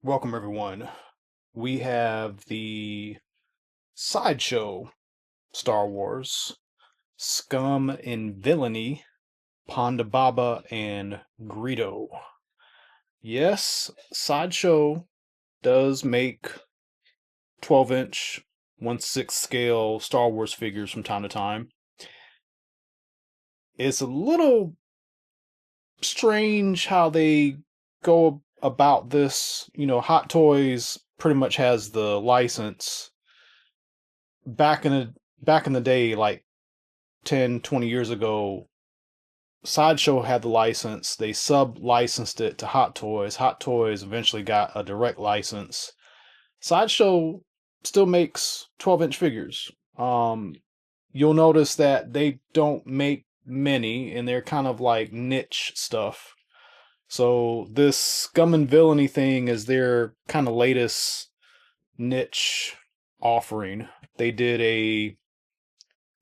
Welcome, everyone. We have the Sideshow Star Wars, Scum and Villainy, Ponda Baba, and Greedo. Yes, Sideshow does make 12-inch, 1/6 scale Star Wars figures from time to time. It's a little strange how they go about this. Hot Toys pretty much has the license back in the day, like 10, 20 years ago. Sideshow had the license. They sub licensed it to Hot Toys. Hot Toys eventually got a direct license. Sideshow still makes 12-inch figures. You'll notice that they don't make many, and they're kind of like niche stuff. So this Scum and Villainy thing is their kind of latest niche offering. They did a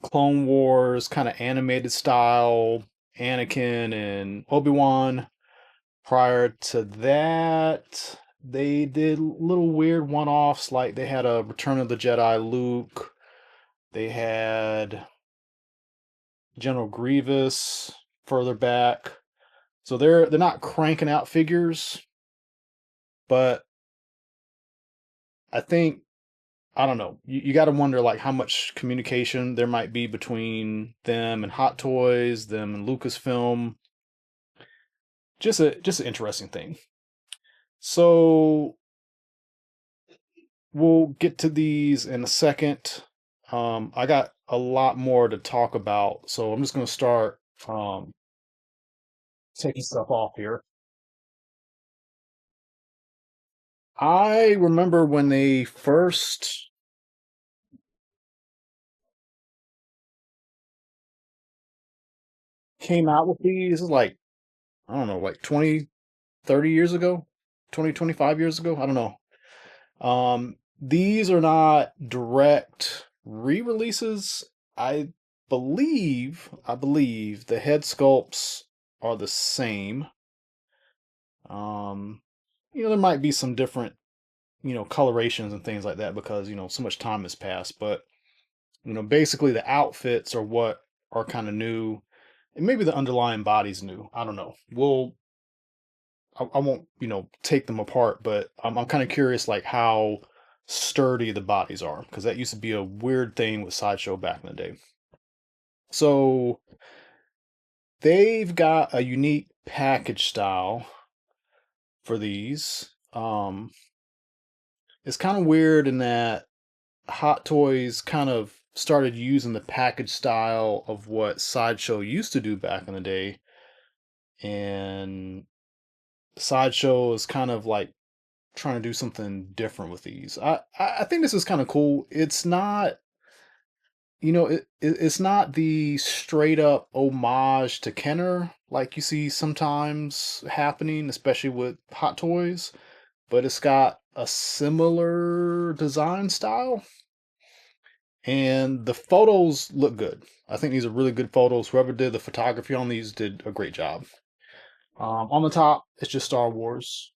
Clone Wars kind of animated style Anakin and Obi-Wan. Prior to that, they did little weird one-offs, like they had a Return of the Jedi Luke. They had General Grievous further back. So they're not cranking out figures, but I think, I don't know. You got to wonder like how much communication there might be between them and Hot Toys, them and Lucasfilm. Just an interesting thing. So we'll get to these in a second. I got a lot more to talk about, so I'm just going to start taking stuff off here. I remember when they first came out with these, like, I don't know, like 20, 30 years ago, 20, 25 years ago. I don't know. These are not direct re-releases. I I believe the head sculpts are the same. Um, there might be some different, colorations and things like that because, so much time has passed, but basically the outfits are what are kind of new. And maybe the underlying body's new. I don't know. I won't, take them apart, but I'm kind of curious, like how sturdy the bodies are, because that used to be a weird thing with Sideshow back in the day. So they've got a unique package style for these. It's kind of weird in that Hot Toys kind of started using the package style of what Sideshow used to do back in the day, and Sideshow is kind of like trying to do something different with these. I think this is kind of cool. It's not, it's not the straight up homage to Kenner like you see sometimes happening, especially with Hot Toys, but it's got a similar design style, and the photos look good. I think these are really good photos. Whoever did the photography on these did a great job. On the top, it's just Star Wars.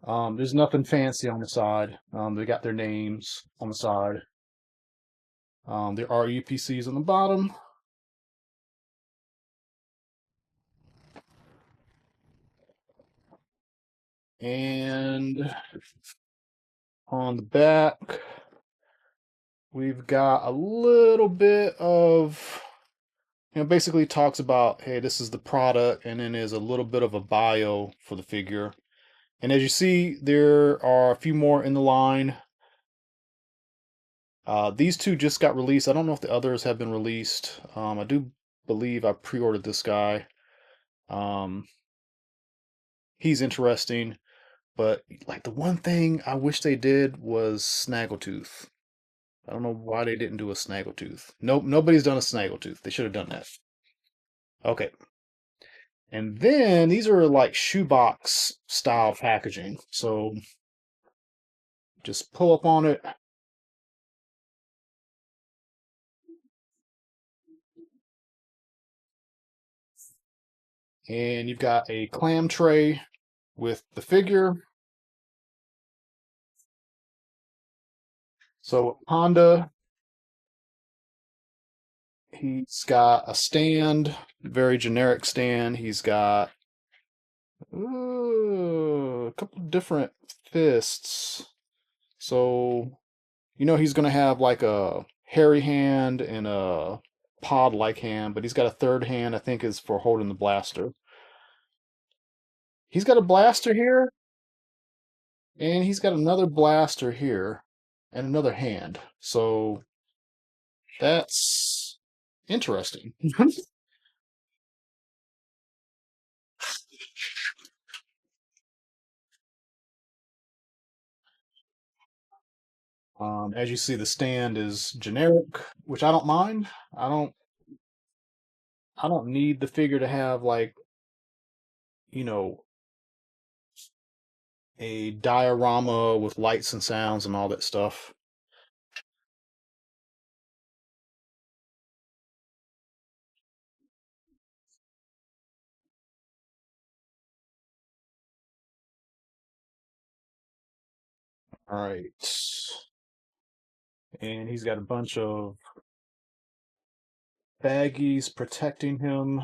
There's nothing fancy on the side. They got their names on the side. There are UPCs on the bottom. And on the back, we've got a little bit of, basically talks about, hey, this is the product, and then there's a little bit of a bio for the figure. And as you see, there are a few more in the line. These two just got released. I don't know if the others have been released. I do believe I pre-ordered this guy. Um, he's interesting, but like the one thing I wish they did was Snaggletooth. I don't know why they didn't do a Snaggletooth. Nope, nobody's done a Snaggletooth. They should have done that. Okay. And then these are like shoebox style packaging. So just pull up on it, and you've got a clam tray with the figure. So Honda, he's got a stand, very generic stand. He's got a couple different fists. So he's gonna have like a hairy hand and a pod-like hand, but he's got a third hand I think is for holding the blaster. He's got a blaster here, and he's got another blaster here, and another hand. So that's interesting. As you see, the stand is generic, which I don't mind. I don't I don't need the figure to have like, you know, a diorama with lights and sounds and all that stuff. All right. And he's got a bunch of baggies protecting him.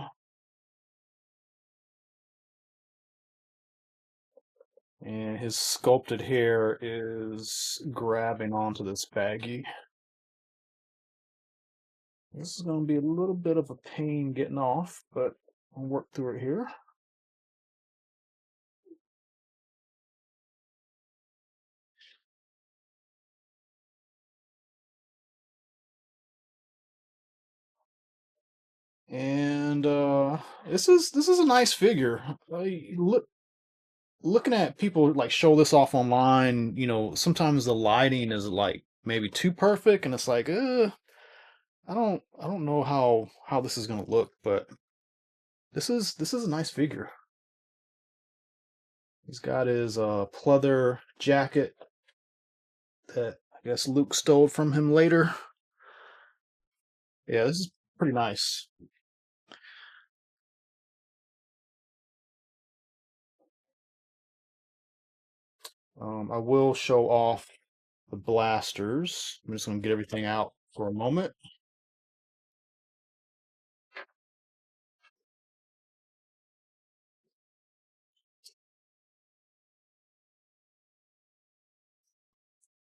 And his sculpted hair is grabbing onto this baggie. This is going to be a little bit of a pain getting off, but I'll work through it here. And this is a nice figure. Looking at people like show this off online, sometimes the lighting is like maybe too perfect, and it's like, I don't know how this is gonna look, but this is a nice figure. He's got his pleather jacket that I guess Luke stole from him later. Yeah, this is pretty nice. I will show off the blasters. I'm just gonna get everything out for a moment.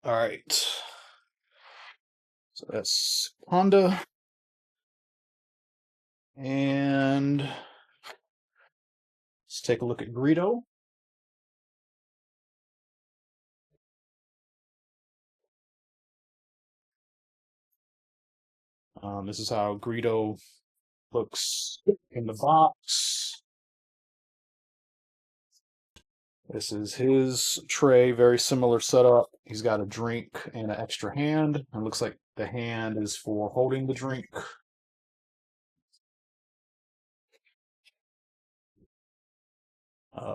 All right, so that's Honda, and let's take a look at Greedo. This is how Greedo looks in the box. This is his tray, very similar setup. He's got a drink and an extra hand. It looks like the hand is for holding the drink.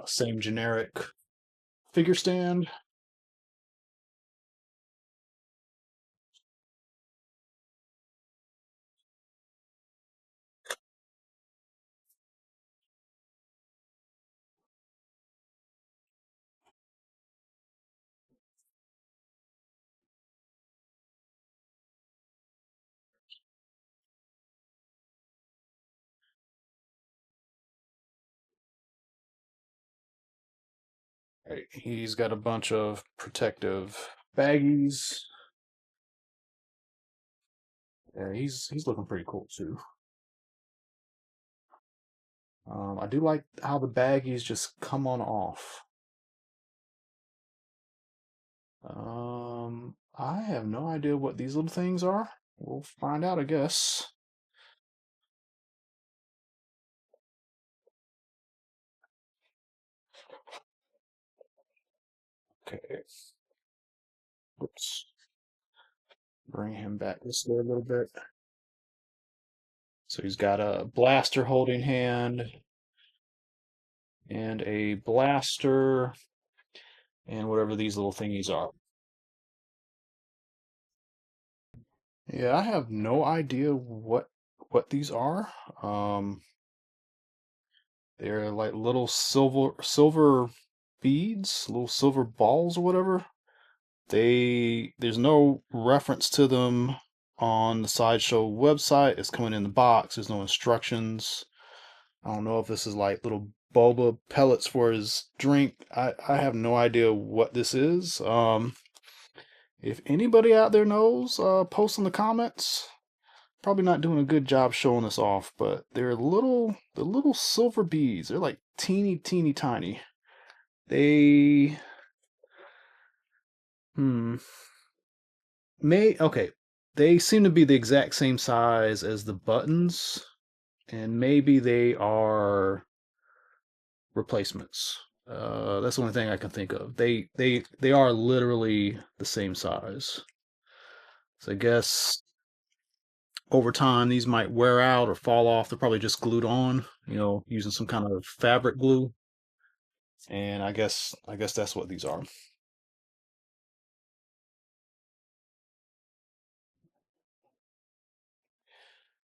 Same generic figure stand. Right, he's got a bunch of protective baggies. Yeah, he's looking pretty cool too. I do like how the baggies just come on off. I have no idea what these little things are. We'll find out, I guess. Okay, oops. Bring him back this way a little bit. So he's got a blaster holding hand and a blaster and whatever these little thingies are. Yeah, I have no idea what these are. They're like little silver beads, little silver balls or whatever. There's no reference to them on the Sideshow website. It's coming in the box. There's no instructions. I don't know if this is like little boba pellets for his drink. I have no idea what this is. If anybody out there knows, post in the comments. Probably not doing a good job showing this off, but the little silver beads. They're like teeny, teeny, tiny. They, hmm, okay. They seem to be the exact same size as the buttons, and maybe they are replacements. That's the only thing I can think of. They are literally the same size. So I guess over time these might wear out or fall off. They're probably just glued on, using some kind of fabric glue. And I guess that's what these are.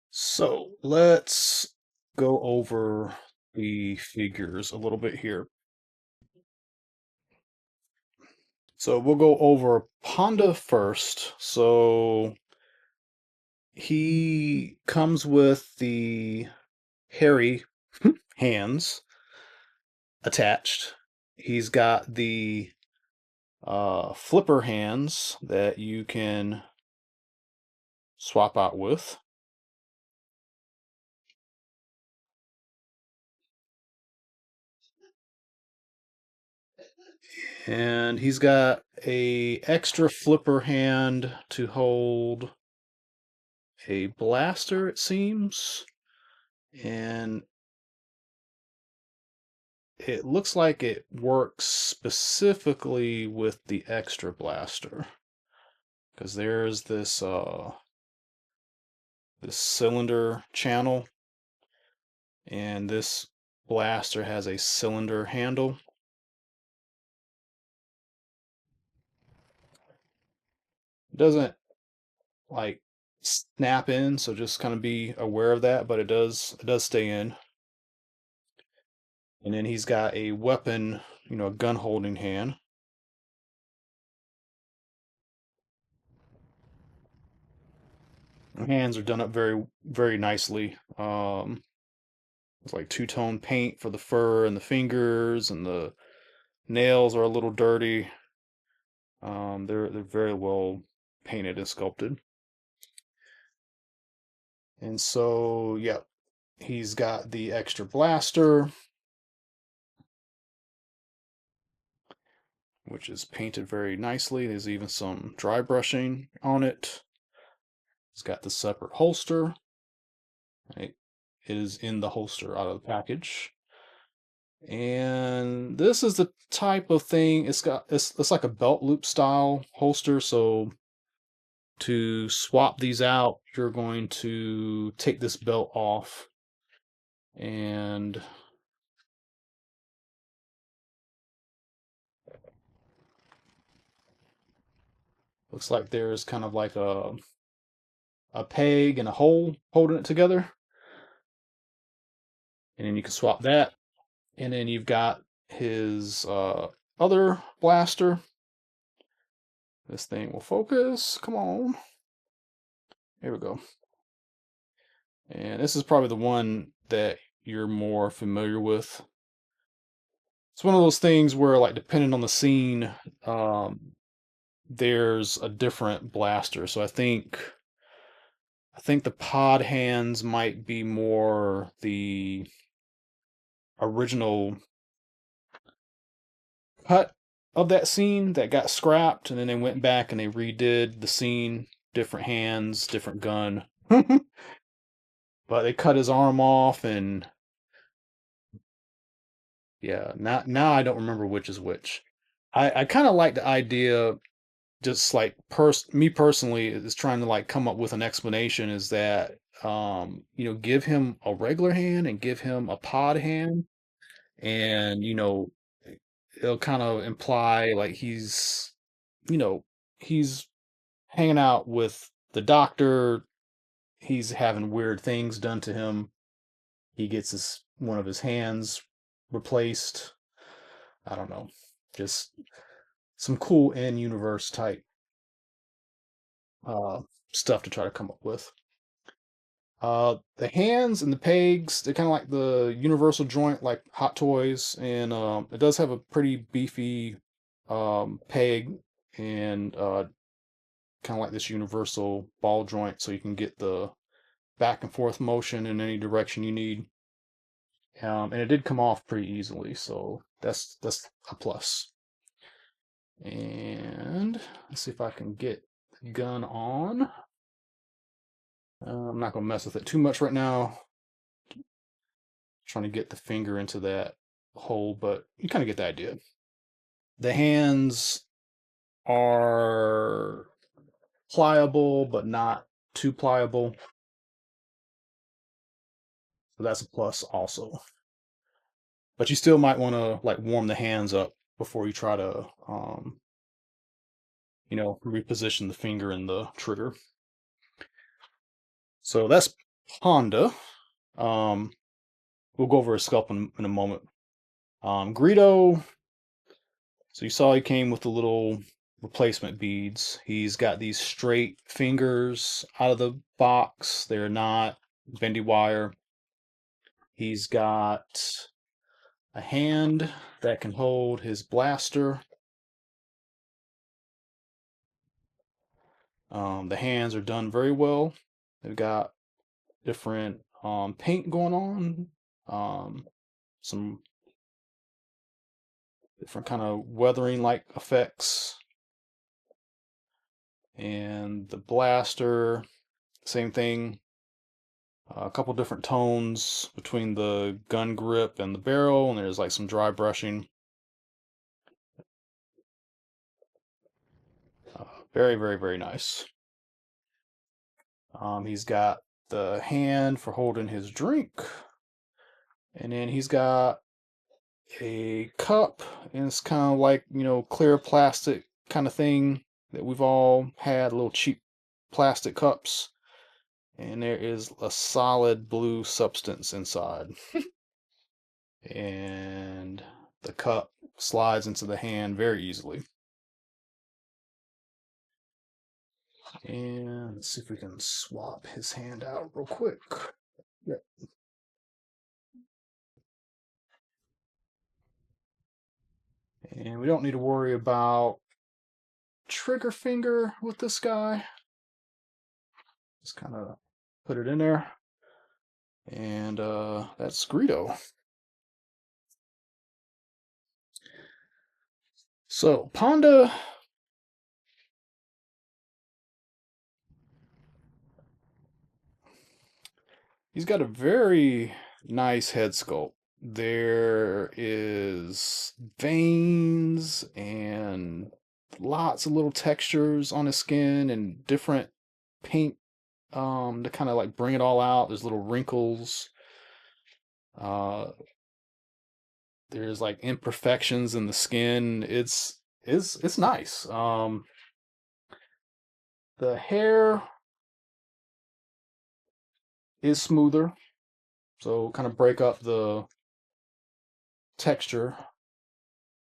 So let's go over the figures a little bit here. So we'll go over Ponda first. So he comes with the hairy hands attached. He's got the flipper hands that you can swap out with. And he's got a extra flipper hand to hold a blaster, it seems. And it looks like it works specifically with the extra blaster. Because there's this cylinder channel, and this blaster has a cylinder handle. It doesn't like snap in, so just kind of be aware of that, but it does stay in. And then he's got a weapon, a gun holding hand. The hands are done up very, very nicely. It's like two-tone paint for the fur and the fingers, and the nails are a little dirty. They're very well painted and sculpted. And so, yeah, he's got the extra blaster, which is painted very nicely. There's even some dry brushing on it. It's got the separate holster. Right? It is in the holster out of the package. And this is the type of thing, it's like a belt loop style holster. So to swap these out, you're going to take this belt off, and looks like there's kind of like a peg and a hole holding it together. And then you can swap that. And then you've got his other blaster. This thing will focus. Come on. Here we go. And this is probably the one that you're more familiar with. It's one of those things where, like, depending on the scene, there's a different blaster. So I think the pod hands might be more the original cut of that scene that got scrapped, and then they went back and they redid the scene, different hands, different gun. But they cut his arm off, and yeah, now I don't remember which is which. I kind of like the idea, just like me personally, is trying to like come up with an explanation, is that give him a regular hand and give him a pod hand, and it'll kind of imply like you know he's hanging out with the doctor. He's having weird things done to him. He gets one of his hands replaced. I don't know. Just some cool in universe type uh, stuff to try to come up with. The hands and the pegs, they're kind of like the universal joint, like Hot Toys, and it does have a pretty beefy peg and kind of like this universal ball joint, so you can get the back and forth motion in any direction you need. And it did come off pretty easily, so that's a plus. And let's see if I can get the gun on. I'm not gonna mess with it too much right now. Trying to get the finger into that hole, but you kind of get the idea. The hands are pliable, but not too pliable. So that's a plus also. But you still might want to like warm the hands up before you try to, reposition the finger and the trigger. So that's Ponda. Um, we'll go over his sculpt in a moment. Greedo, so you saw he came with the little replacement beads. He's got these straight fingers out of the box. They're not bendy wire. He's got a hand that can hold his blaster. The hands are done very well. They've got different paint going on, some different kind of weathering like effects. And the blaster, same thing. A couple different tones between the gun grip and the barrel, and there's like some dry brushing. Very, very, very nice. He's got the hand for holding his drink, and then he's got a cup, and it's kind of like, clear plastic kind of thing that we've all had, little cheap plastic cups. And there is a solid blue substance inside. And the cup slides into the hand very easily. And let's see if we can swap his hand out real quick. Yep. And we don't need to worry about trigger finger with this guy. Just kind of put it in there. And that's Greedo. So Ponda, he's got a very nice head sculpt. There is veins and lots of little textures on his skin and different paint to kind of like bring it all out. There's little wrinkles. Uh, there's like imperfections in the skin. It's nice. The hair is smoother, so kind of break up the texture.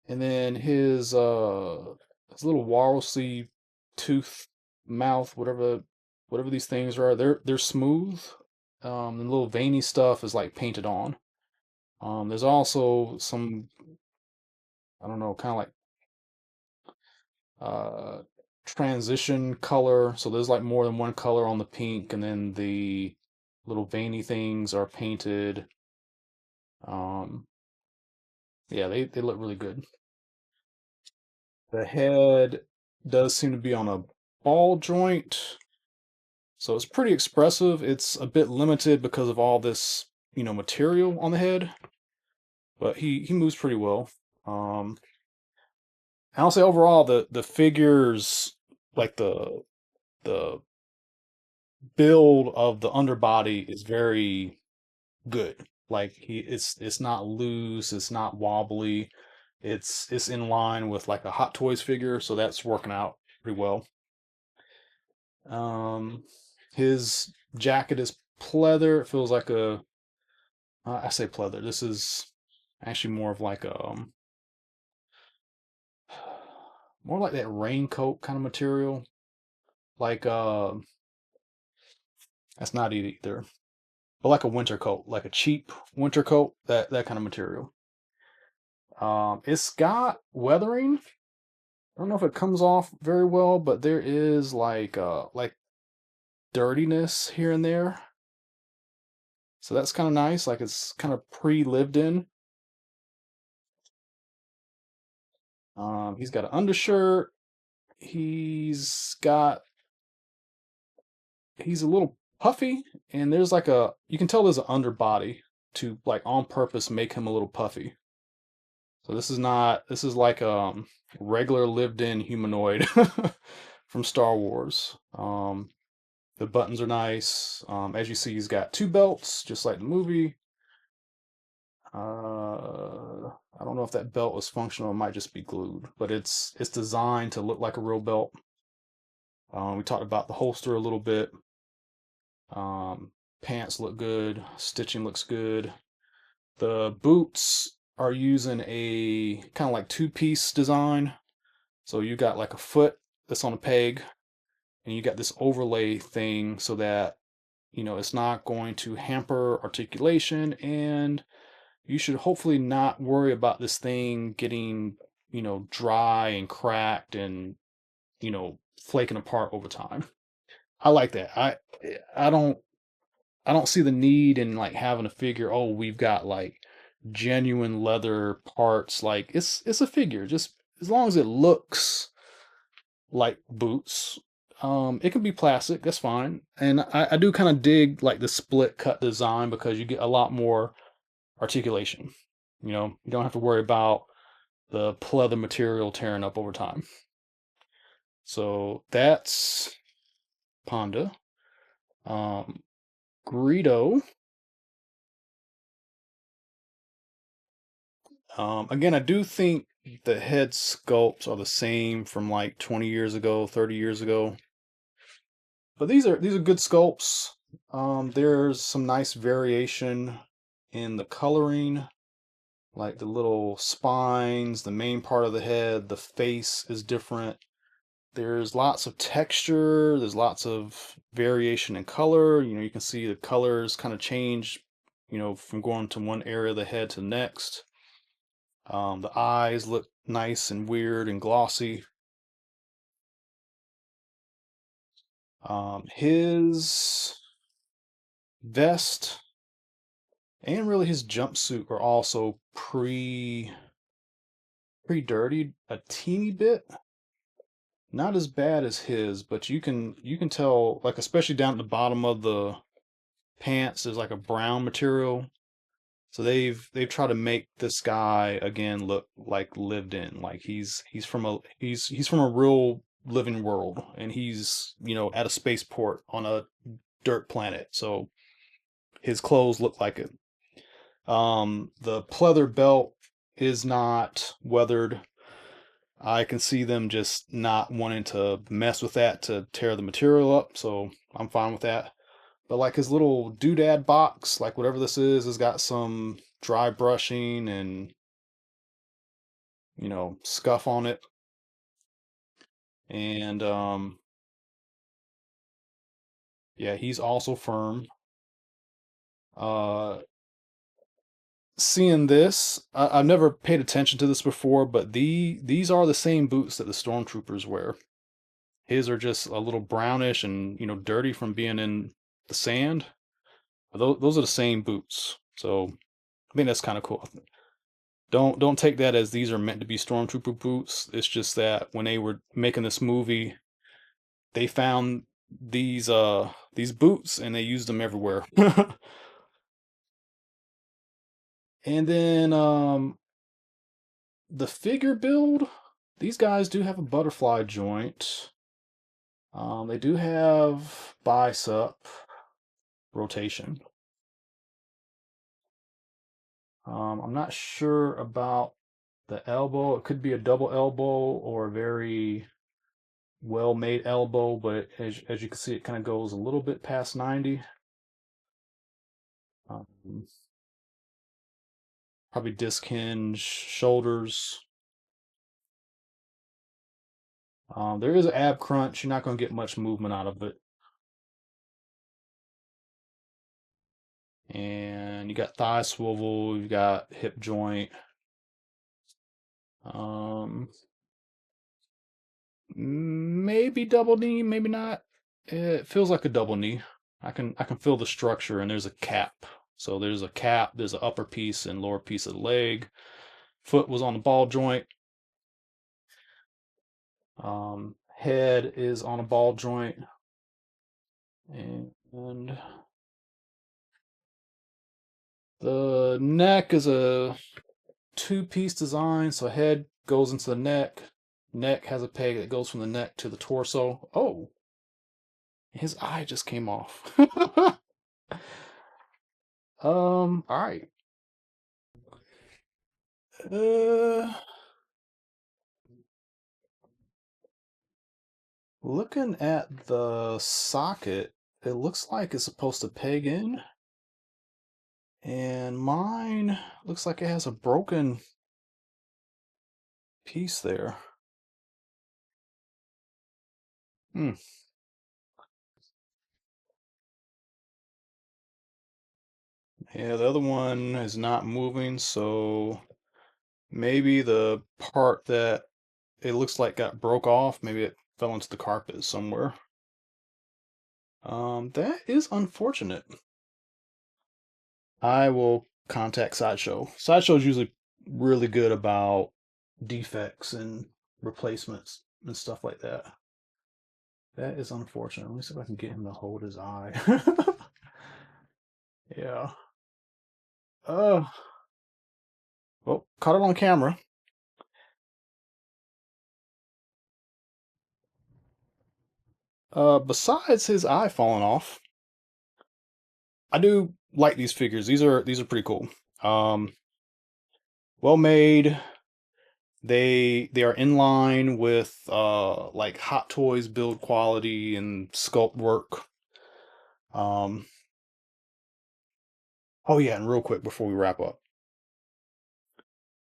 And then his little walrusy tooth, mouth, whatever these things are, they're smooth. The little veiny stuff is like painted on. There's also some, I don't know, kind of like uh transition color. So there's like more than one color on the pink, and then the little veiny things are painted. Um, yeah, they look really good. The head does seem to be on a ball joint, so it's pretty expressive. It's a bit limited because of all this, material on the head, but he moves pretty well. Um, I'll say overall the figures, like the build of the underbody is very good. Like it's not loose, it's not wobbly. It's in line with like a Hot Toys figure, so that's working out pretty well. Um, his jacket is pleather. It feels like I say pleather. This is actually more of like a more like that raincoat kind of material. Like that's not it either. But like a winter coat, like a cheap winter coat, that kind of material. It's got weathering. I don't know if it comes off very well, but there is like dirtiness here and there. So that's kind of nice. Like it's kind of pre-lived in. He's got an undershirt. He's got he's a little puffy, and there's like a you can tell there's an underbody to like on purpose make him a little puffy. So this is not this is like regular lived-in humanoid from Star Wars. The buttons are nice. As you see, he's got two belts, just like the movie. I don't know if that belt is functional. It might just be glued, but it's designed to look like a real belt. We talked about the holster a little bit. Um, Pants look good. Stitching looks good. The boots are using a kind of like two-piece design. So you got like a foot that's on a peg, and you got this overlay thing so that it's not going to hamper articulation, and you should hopefully not worry about this thing getting, dry and cracked and, flaking apart over time. I like that. I don't I don't see the need in like having a figure, oh, we've got like genuine leather parts. Like it's a figure. Just as long as it looks like boots. It can be plastic, that's fine. And I do kind of dig like the split cut design because you get a lot more articulation. You don't have to worry about the pleather material tearing up over time. So that's Ponda. Um, Greedo. Again, I do think the head sculpts are the same from like 20 years ago, 30 years ago. But these are good sculpts. There's some nice variation in the coloring, like the little spines, the main part of the head, the face is different. There's lots of texture, there's lots of variation in color. You can see the colors kind of change, from going to one area of the head to the next. The eyes look nice and weird and glossy. His vest and really his jumpsuit are also pre-dirtied a teeny bit. Not as bad as his, but you can tell, like especially down at the bottom of the pants, there's like a brown material. So they've tried to make this guy again look like lived in, like he's from a real living world, and he's at a spaceport on a dirt planet. So his clothes look like it. The pleather belt is not weathered. I can see them just not wanting to mess with that to tear the material up, so I'm fine with that. But like his little doodad box, like whatever this is, has got some dry brushing and scuff on it. And yeah, he's also firm. Uh Seeing this, I've never paid attention to this before, but these are the same boots that the stormtroopers wear. His are just a little brownish and dirty from being in the sand. But those are the same boots, so I think that's kind of cool. Don't take that as these are meant to be stormtrooper boots. It's just that when they were making this movie, they found these boots and they used them everywhere. And then the figure build, these guys do have a butterfly joint. They do have bicep rotation. I'm not sure about the elbow. It could be a double elbow or a very well-made elbow, but as you can see, it kind of goes a little bit past 90. Um, Probably disc hinge, shoulders. There is an ab crunch. You're not going to get much movement out of it. And you got thigh swivel, you got hip joint. Um, Maybe double knee, maybe not. It feels like a double knee. I can feel the structure, and there's a cap. So there's a cap, there's an upper piece and lower piece of the leg. Foot was on the ball joint. Head is on a ball joint, and the neck is a two-piece design. So head goes into the neck. Neck has a peg that goes from the neck to the torso. Oh, his eye just came off. All right. Uh, Looking at the socket, it looks like it's supposed to peg in, and mine looks like it has a broken piece there. Hmm. Yeah, the other one is not moving, so maybe the part that it looks like got broke off, maybe it fell into the carpet somewhere. That is unfortunate. I will contact Sideshow. Sideshow is usually really good about defects and replacements and stuff like that. That is unfortunate. Let me see if I can get him to hold his eye. Yeah. Uh, well, caught it on camera. Besides his eye falling off, I do like these figures. These are pretty cool. Um, well made. They are in line with like Hot Toys build quality and sculpt work. Um, oh yeah, and real quick before we wrap up,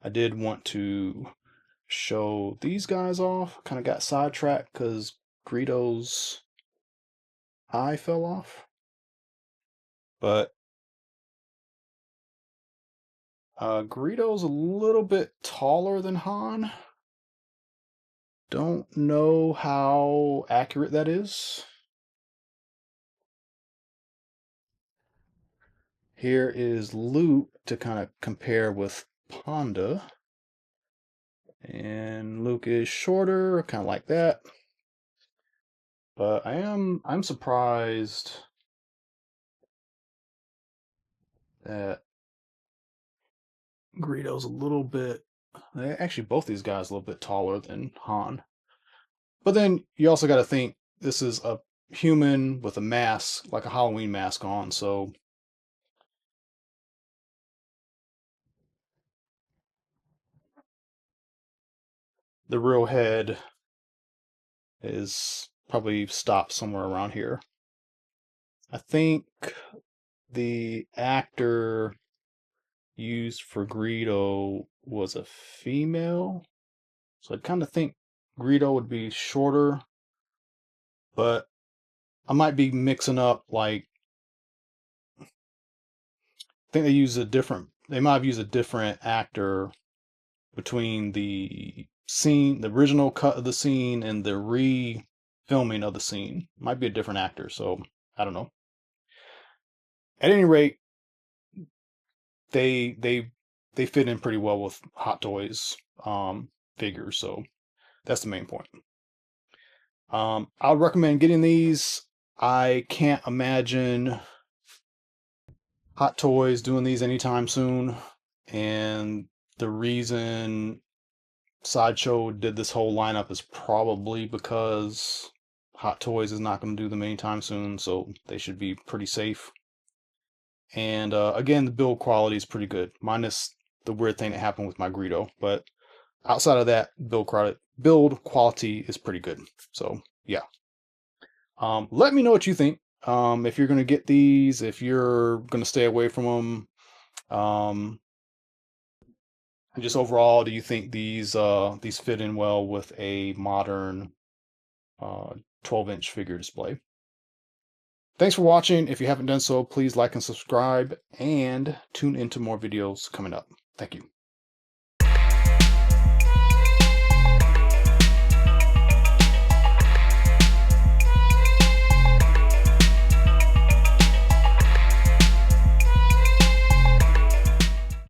I did want to show these guys off. Kind of got sidetracked because Greedo's eye fell off. But Greedo's a little bit taller than Han. Don't know how accurate that is. Here is Luke to kind of compare with Ponda. And Luke is shorter, kind of like that. But I'm surprised that Greedo's a little bit, actually both these guys a little bit taller than Han. But then you also got to think this is a human with a mask, like a Halloween mask on, so the real head is probably stopped somewhere around here. I think the actor used for Greedo was a female, so I kind of think Greedo would be shorter, but I might be mixing up like I think they might have used a different actor between the scene, the original cut of the scene and the re-filming of the scene. Might be a different actor, so I don't know. At any rate, they they they fit in pretty well with Hot Toys figures, so that's the main point. I would recommend getting these. I can't imagine Hot Toys doing these anytime soon, and the reason Sideshow did this whole lineup is probably because Hot Toys is not going to do them anytime soon, so they should be pretty safe. And again, the build quality is pretty good, minus the weird thing that happened with my Greedo. But outside of that, build quality is pretty good. So yeah, let me know what you think. If you're going to get these, if you're going to stay away from them, and just overall, do you think these fit in well with a modern 12-inch figure display. Thanks for watching. If you haven't done so, please like and subscribe, and tune into more videos coming up. Thank you.